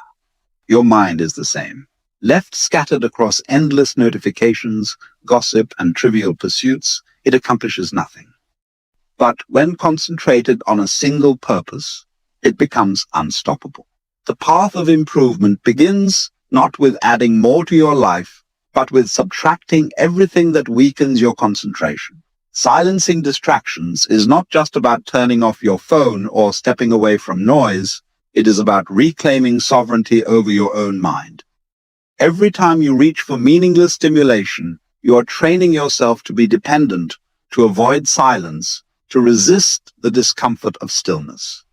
Your mind is the same. Left scattered across endless notifications, gossip, and trivial pursuits, it accomplishes nothing. But when concentrated on a single purpose, it becomes unstoppable. The path of improvement begins not with adding more to your life, but with subtracting everything that weakens your concentration. Silencing distractions is not just about turning off your phone or stepping away from noise. It is about reclaiming sovereignty over your own mind. Every time you reach for meaningless stimulation, you are training yourself to be dependent, to avoid silence, to resist the discomfort of stillness.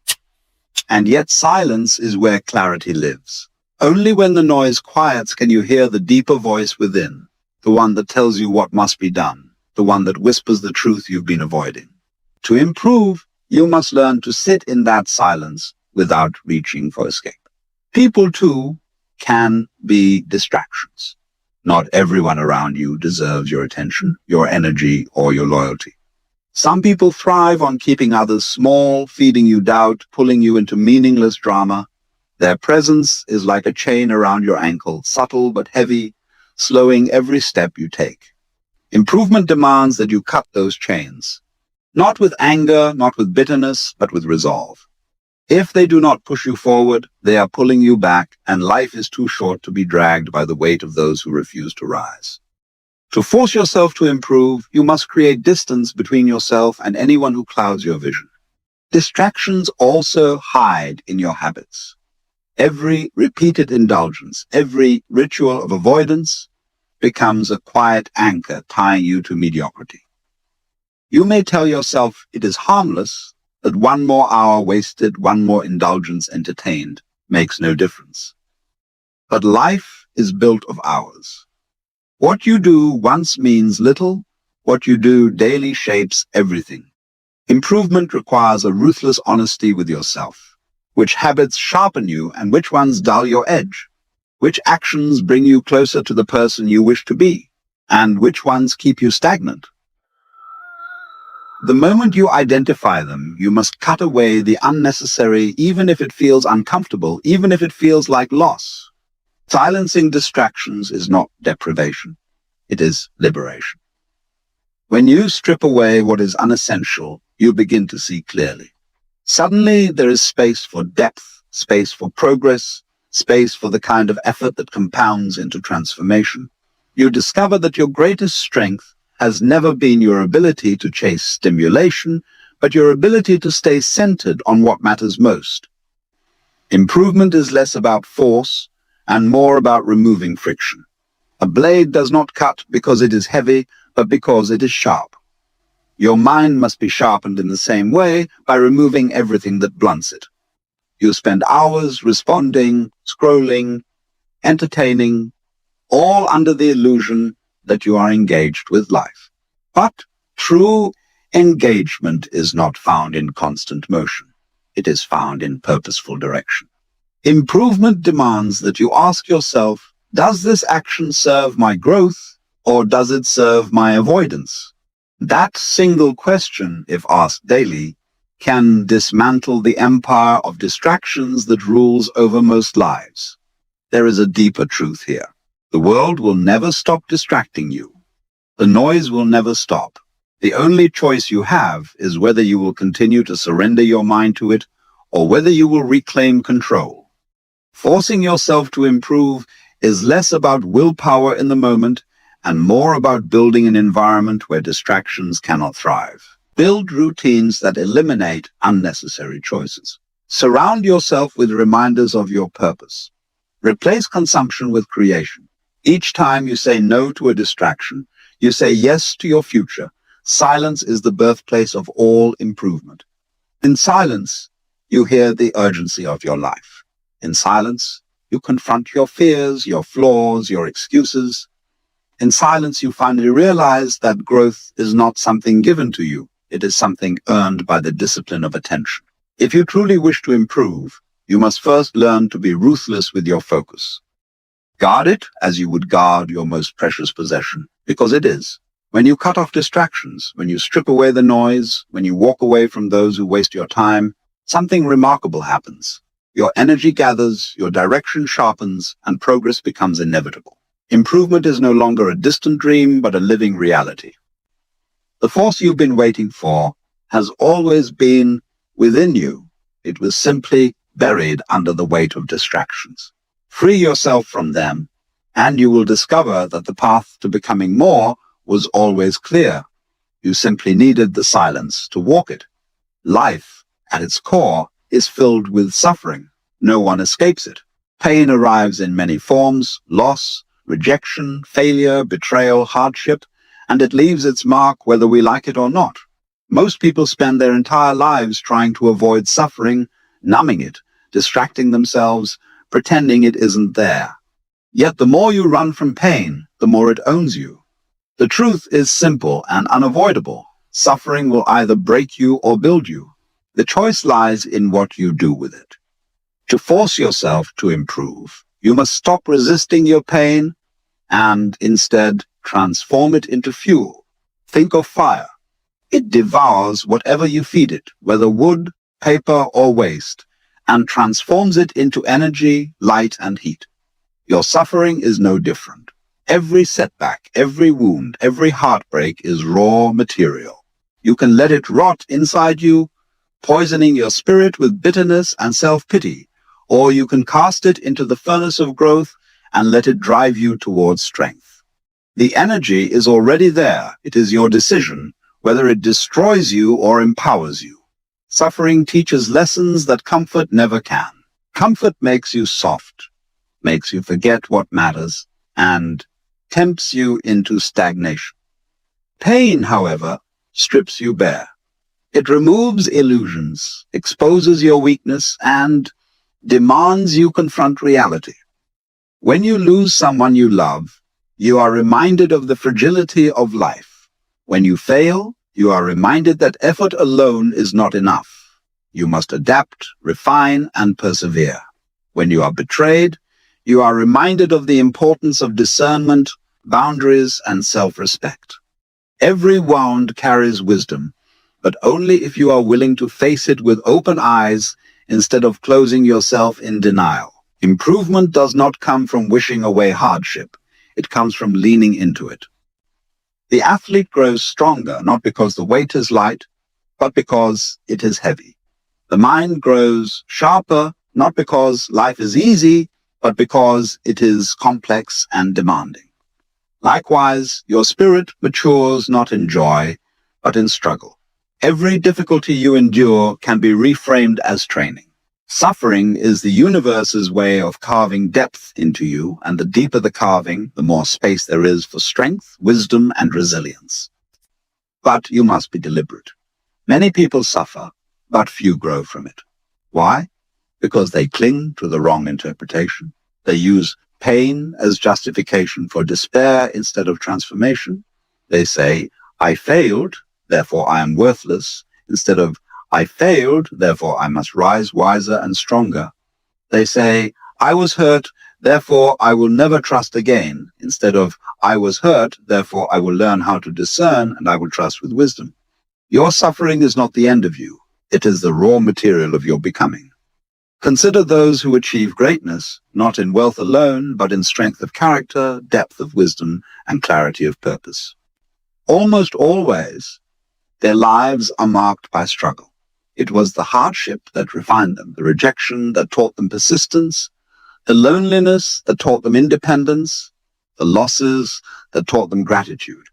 And yet silence is where clarity lives. Only when the noise quiets can you hear the deeper voice within, the one that tells you what must be done, the one that whispers the truth you've been avoiding. To improve, you must learn to sit in that silence without reaching for escape. People, too, can be distractions. Not everyone around you deserves your attention, your energy, or your loyalty. Some people thrive on keeping others small, feeding you doubt, pulling you into meaningless drama. Their presence is like a chain around your ankle, subtle but heavy, slowing every step you take. Improvement demands that you cut those chains. Not with anger, not with bitterness, but with resolve. If they do not push you forward, they are pulling you back, and life is too short to be dragged by the weight of those who refuse to rise. To force yourself to improve, you must create distance between yourself and anyone who clouds your vision. Distractions also hide in your habits. Every repeated indulgence, every ritual of avoidance becomes a quiet anchor tying you to mediocrity. You may tell yourself it is harmless, that one more hour wasted, one more indulgence entertained makes no difference. But life is built of hours. What you do once means little. What you do daily shapes everything. Improvement requires a ruthless honesty with yourself. Which habits sharpen you and which ones dull your edge? Which actions bring you closer to the person you wish to be? And which ones keep you stagnant? The moment you identify them, you must cut away the unnecessary, even if it feels uncomfortable, even if it feels like loss. Silencing distractions is not deprivation. It is liberation. When you strip away what is unessential, you begin to see clearly. Suddenly, there is space for depth, space for progress, space for the kind of effort that compounds into transformation. You discover that your greatest strength has never been your ability to chase stimulation, but your ability to stay centered on what matters most. Improvement is less about force and more about removing friction. A blade does not cut because it is heavy, but because it is sharp. Your mind must be sharpened in the same way by removing everything that blunts it. You spend hours responding, scrolling, entertaining, all under the illusion that you are engaged with life. But true engagement is not found in constant motion. It is found in purposeful direction. Improvement demands that you ask yourself Does this action serve my growth, or does it serve my avoidance? That single question, if asked daily, can dismantle the empire of distractions that rules over most lives. There is a deeper truth here. The world will never stop distracting you. The noise will never stop. The only choice you have is whether you will continue to surrender your mind to it or whether you will reclaim control. Forcing yourself to improve is less about willpower in the moment and more about building an environment where distractions cannot thrive. Build routines that eliminate unnecessary choices. Surround yourself with reminders of your purpose. Replace consumption with creation. Each time you say no to a distraction, you say yes to your future. Silence is the birthplace of all improvement. In silence, you hear the urgency of your life. In silence, you confront your fears, your flaws, your excuses. In silence, you finally realize that growth is not something given to you. It is something earned by the discipline of attention. If you truly wish to improve, you must first learn to be ruthless with your focus. Guard it as you would guard your most precious possession, because it is. When you cut off distractions, when you strip away the noise, when you walk away from those who waste your time, something remarkable happens. Your energy gathers, your direction sharpens, and progress becomes inevitable. Improvement is no longer a distant dream, but a living reality. The force you've been waiting for has always been within you. It was simply buried under the weight of distractions. Free yourself from them, and you will discover that the path to becoming more was always clear. You simply needed the silence to walk it. Life, at its core, is filled with suffering. No one escapes it. Pain arrives in many forms: loss, rejection, failure, betrayal, hardship, and it leaves its mark whether we like it or not. Most people spend their entire lives trying to avoid suffering, numbing it, distracting themselves, pretending it isn't there. Yet the more you run from pain, the more it owns you. The truth is simple and unavoidable. Suffering will either break you or build you. The choice lies in what you do with it. To force yourself to improve, you must stop resisting your pain and instead transform it into fuel. Think of fire. It devours whatever you feed it, whether wood, paper, or waste, and transforms it into energy, light, and heat. Your suffering is no different. Every setback, every wound, every heartbreak is raw material. You can let it rot inside you, poisoning your spirit with bitterness and self-pity, or you can cast it into the furnace of growth and let it drive you towards strength. The energy is already there. It is your decision whether it destroys you or empowers you. Suffering teaches lessons that comfort never can. Comfort makes you soft, makes you forget what matters, and tempts you into stagnation. Pain, however, strips you bare. It removes illusions, exposes your weakness, and demands you confront reality. When you lose someone you love, you are reminded of the fragility of life. When you fail, you are reminded that effort alone is not enough. You must adapt, refine, and persevere. When you are betrayed, you are reminded of the importance of discernment, boundaries, and self-respect. Every wound carries wisdom, but only if you are willing to face it with open eyes instead of closing yourself in denial. Improvement does not come from wishing away hardship. It comes from leaning into it. The athlete grows stronger not because the weight is light, but because it is heavy. The mind grows sharper not because life is easy, but because it is complex and demanding. Likewise, your spirit matures not in joy, but in struggle. Every difficulty you endure can be reframed as training. Suffering is the universe's way of carving depth into you, and the deeper the carving, the more space there is for strength, wisdom, and resilience. But you must be deliberate. Many people suffer, but few grow from it. Why? Because they cling to the wrong interpretation. They use pain as justification for despair instead of transformation. They say, I failed, therefore I am worthless, instead of I failed, therefore I must rise wiser and stronger. They say, I was hurt, therefore I will never trust again, instead of I was hurt, therefore I will learn how to discern and I will trust with wisdom. Your suffering is not the end of you. It is the raw material of your becoming. Consider those who achieve greatness, not in wealth alone, but in strength of character, depth of wisdom, and clarity of purpose. Almost always, their lives are marked by struggle. It was the hardship that refined them, the rejection that taught them persistence, the loneliness that taught them independence, the losses that taught them gratitude.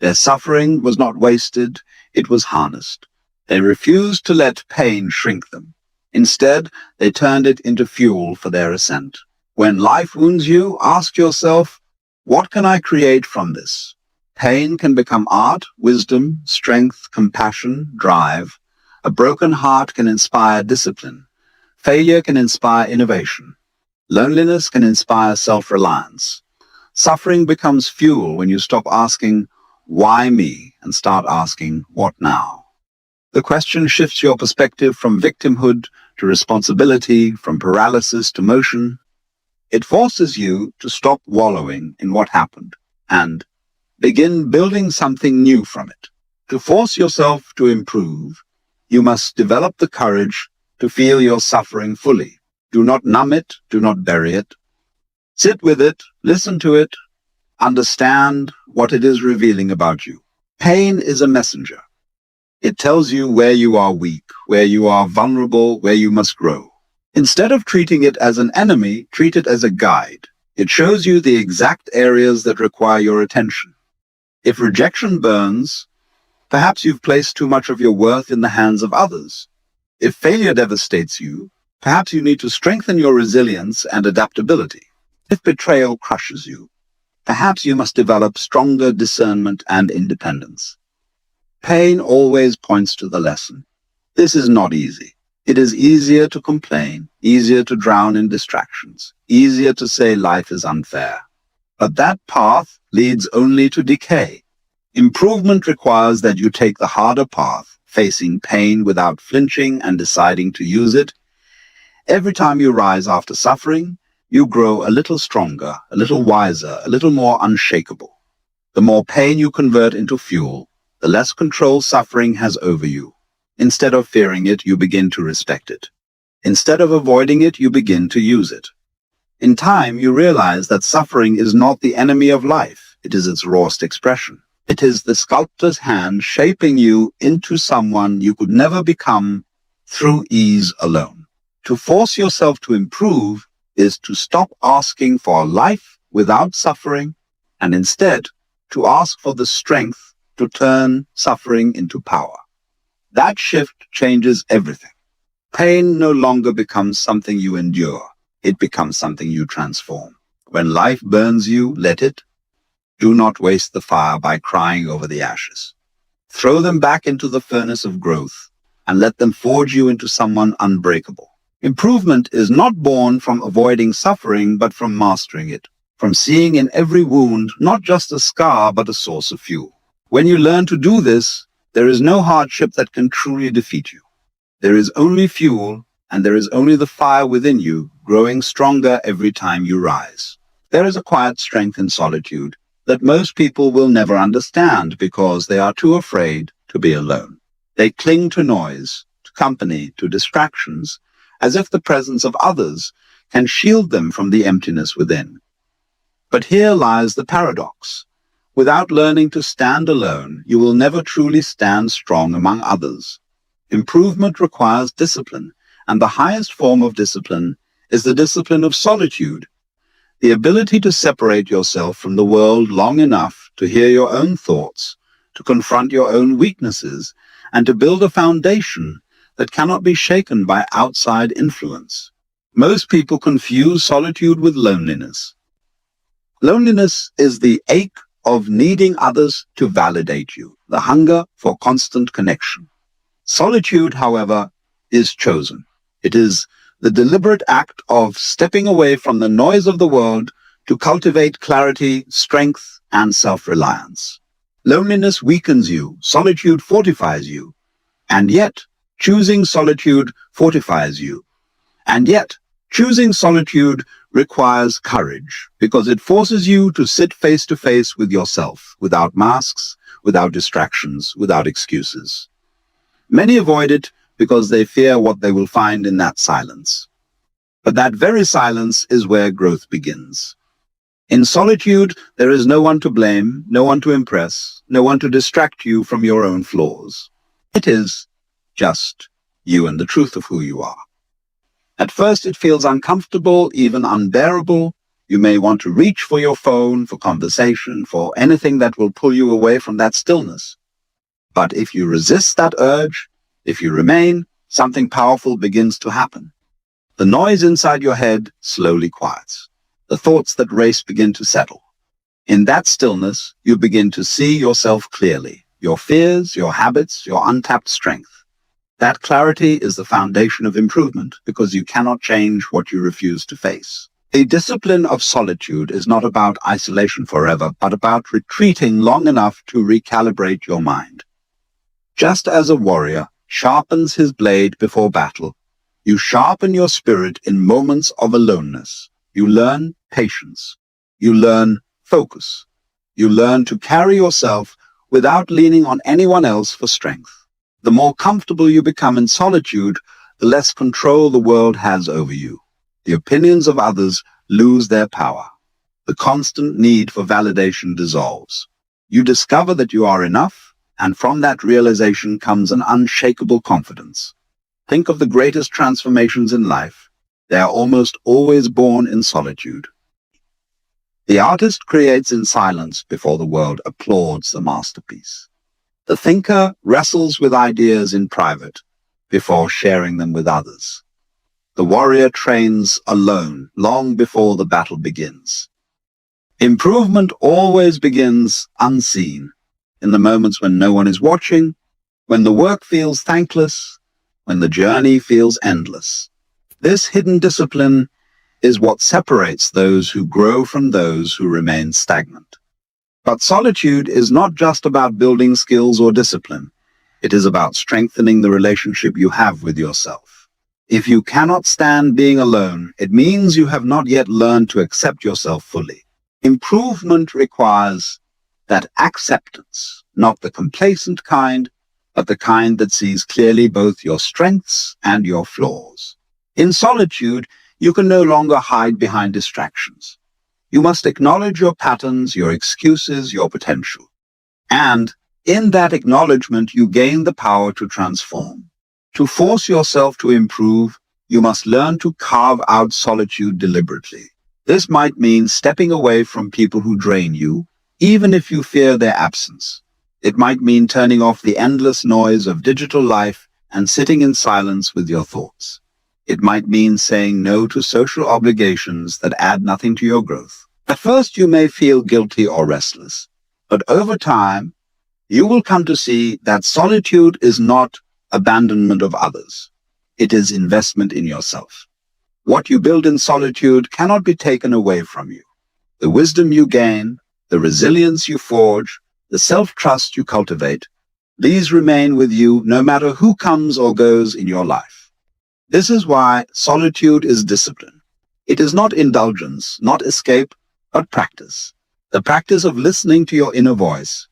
Their suffering was not wasted, it was harnessed. They refused to let pain shrink them. Instead, they turned it into fuel for their ascent. When life wounds you, ask yourself, what can I create from this? Pain can become art, wisdom, strength, compassion, drive. A broken heart can inspire discipline. Failure can inspire innovation. Loneliness can inspire self-reliance. Suffering becomes fuel when you stop asking, why me, and start asking, what now? The question shifts your perspective from victimhood to responsibility, from paralysis to motion. It forces you to stop wallowing in what happened and begin building something new from it. To force yourself to improve, you must develop the courage to feel your suffering fully. Do not numb it, do not bury it. Sit with it, listen to it, understand what it is revealing about you. Pain is a messenger. It tells you where you are weak, where you are vulnerable, where you must grow. Instead of treating it as an enemy, treat it as a guide. It shows you the exact areas that require your attention. If rejection burns, perhaps you've placed too much of your worth in the hands of others. If failure devastates you, perhaps you need to strengthen your resilience and adaptability. If betrayal crushes you, perhaps you must develop stronger discernment and independence. Pain always points to the lesson. This is not easy. It is easier to complain, easier to drown in distractions, easier to say life is unfair. But that path leads only to decay. Improvement requires that you take the harder path, facing pain without flinching and deciding to use it. Every time you rise after suffering, you grow a little stronger, a little wiser, a little more unshakable. The more pain you convert into fuel, the less control suffering has over you. Instead of fearing it, you begin to respect it. Instead of avoiding it, you begin to use it. In time, you realize that suffering is not the enemy of life. It is its rawest expression. It is the sculptor's hand shaping you into someone you could never become through ease alone. To force yourself to improve is to stop asking for a life without suffering and instead to ask for the strength to turn suffering into power. That shift changes everything. Pain no longer becomes something you endure. It becomes something you transform. When life burns you, let it. Do not waste the fire by crying over the ashes. Throw them back into the furnace of growth and let them forge you into someone unbreakable. Improvement is not born from avoiding suffering, but from mastering it, from seeing in every wound not just a scar, but a source of fuel. When you learn to do this, there is no hardship that can truly defeat you. There is only fuel, and there is only the fire within you, growing stronger every time you rise. There is a quiet strength in solitude that most people will never understand because they are too afraid to be alone. They cling to noise, to company, to distractions, as if the presence of others can shield them from the emptiness within. But here lies the paradox. Without learning to stand alone, you will never truly stand strong among others. Improvement requires discipline, and the highest form of discipline is the discipline of solitude. The ability to separate yourself from the world long enough to hear your own thoughts, to confront your own weaknesses, and to build a foundation that cannot be shaken by outside influence. Most people confuse solitude with loneliness. Loneliness is the ache of needing others to validate you, the hunger for constant connection. Solitude, however, is chosen. It is the deliberate act of stepping away from the noise of the world to cultivate clarity, strength, and self-reliance. Loneliness weakens you, solitude fortifies you, and yet choosing solitude fortifies you. And yet choosing solitude requires courage because it forces you to sit face to face with yourself, without masks, without distractions, without excuses. Many avoid it because they fear what they will find in that silence. But that very silence is where growth begins. In solitude, there is no one to blame, no one to impress, no one to distract you from your own flaws. It is just you and the truth of who you are. At first, it feels uncomfortable, even unbearable. You may want to reach for your phone, for conversation, for anything that will pull you away from that stillness. But if you resist that urge, if you remain, something powerful begins to happen. The noise inside your head slowly quiets. The thoughts that race begin to settle. In that stillness, you begin to see yourself clearly, your fears, your habits, your untapped strength. That clarity is the foundation of improvement because you cannot change what you refuse to face. The discipline of solitude is not about isolation forever, but about retreating long enough to recalibrate your mind. Just as a warrior sharpens his blade before battle, you sharpen your spirit in moments of aloneness. You learn patience. You learn focus. You learn to carry yourself without leaning on anyone else for strength. The more comfortable you become in solitude, the less control the world has over you. The opinions of others lose their power. The constant need for validation dissolves. You discover that you are enough, and from that realization comes an unshakable confidence. Think of the greatest transformations in life. They are almost always born in solitude. The artist creates in silence before the world applauds the masterpiece. The thinker wrestles with ideas in private before sharing them with others. The warrior trains alone long before the battle begins. Improvement always begins unseen, in the moments when no one is watching, when the work feels thankless, when the journey feels endless. This hidden discipline is what separates those who grow from those who remain stagnant. But solitude is not just about building skills or discipline. It is about strengthening the relationship you have with yourself. If you cannot stand being alone, it means you have not yet learned to accept yourself fully. Improvement requires that acceptance, not the complacent kind, but the kind that sees clearly both your strengths and your flaws. In solitude, you can no longer hide behind distractions. You must acknowledge your patterns, your excuses, your potential. And in that acknowledgement, you gain the power to transform. To force yourself to improve, you must learn to carve out solitude deliberately. This might mean stepping away from people who drain you, even if you fear their absence. It might mean turning off the endless noise of digital life and sitting in silence with your thoughts. It might mean saying no to social obligations that add nothing to your growth. At first, you may feel guilty or restless, but over time, you will come to see that solitude is not abandonment of others. It is investment in yourself. What you build in solitude cannot be taken away from you. The wisdom you gain, the resilience you forge, the self-trust you cultivate, these remain with you no matter who comes or goes in your life. This is why solitude is discipline. It is not indulgence, not escape, but practice. The practice of listening to your inner voice.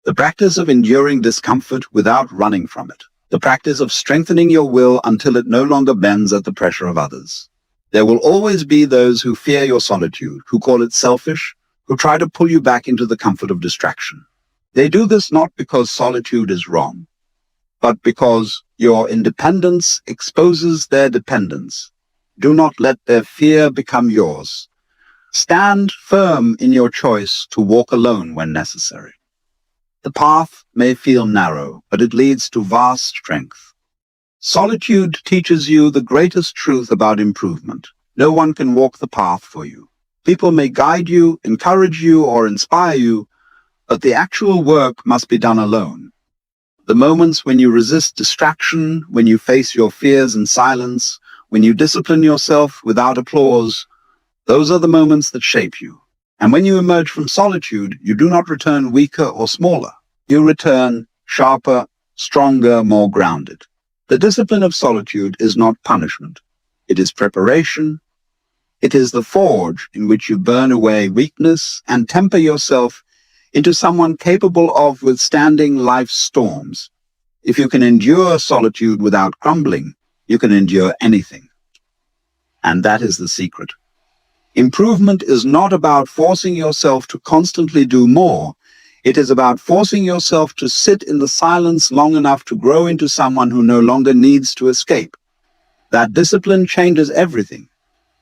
The practice of enduring discomfort without running from it. The practice of strengthening your will until it no longer bends at the pressure of others. There will always be those who fear your solitude, who call it selfish, who try to pull you back into the comfort of distraction. They do this not because solitude is wrong, but because your independence exposes their dependence. Do not let their fear become yours. Stand firm in your choice to walk alone when necessary. The path may feel narrow, but it leads to vast strength. Solitude teaches you the greatest truth about improvement. No one can walk the path for you. People may guide you, encourage you, or inspire you, but the actual work must be done alone. The moments when you resist distraction, when you face your fears in silence, when you discipline yourself without applause, those are the moments that shape you. And when you emerge from solitude, you do not return weaker or smaller. You return sharper, stronger, more grounded. The discipline of solitude is not punishment. It is preparation. It is the forge in which you burn away weakness and temper yourself into someone capable of withstanding life's storms. If you can endure solitude without crumbling, you can endure anything. And that is the secret. Improvement is not about forcing yourself to constantly do more. It is about forcing yourself to sit in the silence long enough to grow into someone who no longer needs to escape. That discipline changes everything.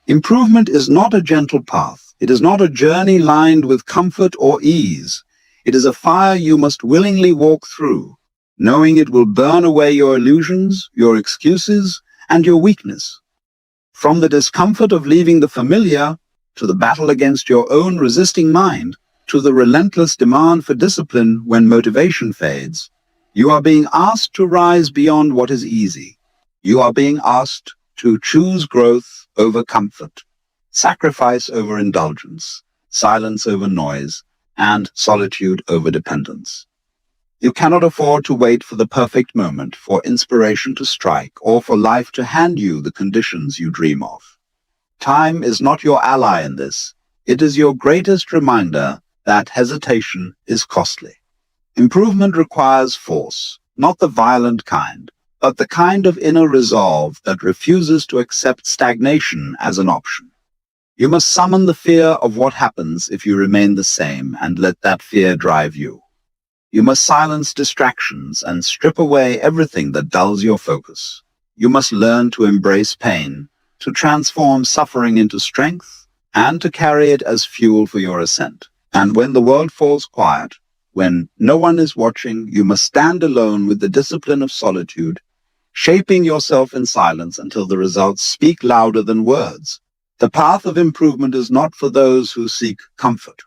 Improvement is not a gentle path. It is not a journey lined with comfort or ease. It is a fire you must willingly walk through, knowing it will burn away your illusions, your excuses, and your weakness. From the discomfort of leaving the familiar, to the battle against your own resisting mind, to the relentless demand for discipline when motivation fades, you are being asked to rise beyond what is easy. You are being asked to choose growth over comfort, sacrifice over indulgence, silence over noise, and solitude over dependence. You cannot afford to wait for the perfect moment, for inspiration to strike, or for life to hand you the conditions you dream of. Time is not your ally in this. It is your greatest reminder that hesitation is costly. Improvement requires force, not the violent kind, but the kind of inner resolve that refuses to accept stagnation as an option. You must summon the fear of what happens if you remain the same and let that fear drive you. You must silence distractions and strip away everything that dulls your focus. You must learn to embrace pain, to transform suffering into strength, and to carry it as fuel for your ascent. And when the world falls quiet, when no one is watching, you must stand alone with the discipline of solitude, shaping yourself in silence until the results speak louder than words. The path of improvement is not for those who seek comfort.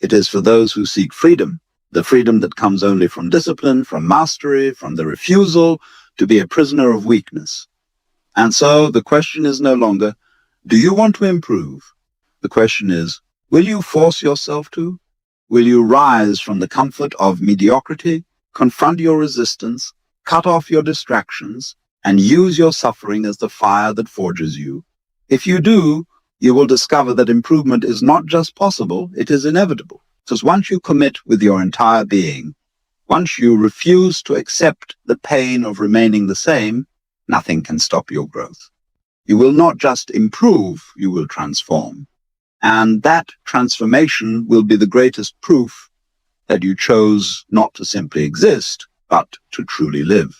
It is for those who seek freedom, the freedom that comes only from discipline, from mastery, from the refusal to be a prisoner of weakness. And so the question is no longer, do you want to improve? The question is, will you force yourself to? Will you rise from the comfort of mediocrity, confront your resistance, cut off your distractions, and use your suffering as the fire that forges you? If you do, you will discover that improvement is not just possible, it is inevitable. Because once you commit with your entire being, once you refuse to accept the pain of remaining the same, nothing can stop your growth. You will not just improve, you will transform. And that transformation will be the greatest proof that you chose not to simply exist, but to truly live.